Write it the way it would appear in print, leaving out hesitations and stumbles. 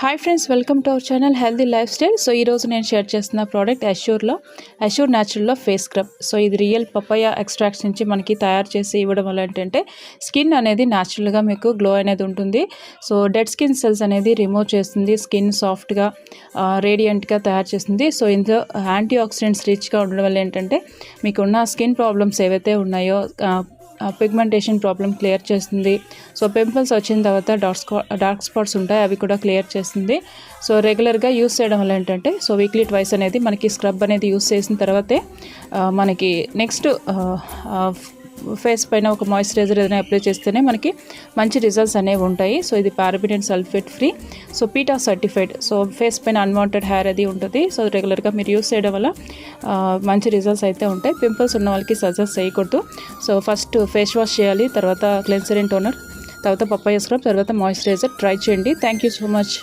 Hi friends, welcome to our channel healthy lifestyle. So ఈరోజు నేను share చేస్తున్న product assure న్యాచురల్లో face scrub. So ఇది real papaya extracts నుంచి మనకి తయారు చేసి ఇవ్వడం వల్ల ఏంటంటే స్కిన్ అనేది న్యాచురల్గా మీకు గ్లో అనేది ఉంటుంది. సో డెడ్ స్కిన్ సెల్స్ అనేది రిమూవ్ చేస్తుంది, స్కిన్ సాఫ్ట్గా రేడియంట్గా తయారు చేస్తుంది. సో ఇందులో యాంటీ ఆక్సిడెంట్స్ రిచ్గా ఉండడం వల్ల ఏంటంటే మీకున్న స్కిన్ ప్రాబ్లమ్స్ ఏవైతే ఉన్నాయో పిగ్మెంటేషన్ ప్రాబ్లం క్లియర్ చేస్తుంది. సో పింపుల్స్ వచ్చిన తర్వాత డార్క్ స్పాట్స్ ఉంటాయి, అవి కూడా క్లియర్ చేస్తుంది. సో రెగ్యులర్గా యూస్ చేయడం వల్ల ఏంటంటే సో వీక్లీ ట్వైస్ అనేది మనకి స్క్రబ్ అనేది యూస్ చేసిన తర్వాతే మనకి నెక్స్ట్ ఫేస్ పైన ఒక మాయిశ్చరైజర్ ఏదైనా అప్లై చేస్తేనే మనకి మంచి రిజల్ట్స్ అనేవి ఉంటాయి. సో ఇది paraben and sulphate free, so PETA certified. So face పైన అన్వాంటెడ్ హెయిర్ అది ఉంటుంది. సో రెగ్యులర్గా మీరు యూస్ చేయడం వల్ల మంచి రిజల్ట్స్ అయితే ఉంటాయి. పింపుల్స్ ఉన్న వాళ్ళకి సజెస్ట్ చేయకూడదు. సో ఫస్ట్ ఫేస్ వాష్ చేయాలి, తర్వాత క్లెన్సర్ అండ్ టోనర్, తర్వాత పపాయ స్క్రబ్, తర్వాత మాయిశ్చరైజర్ ట్రై చేయండి. Thank you so much.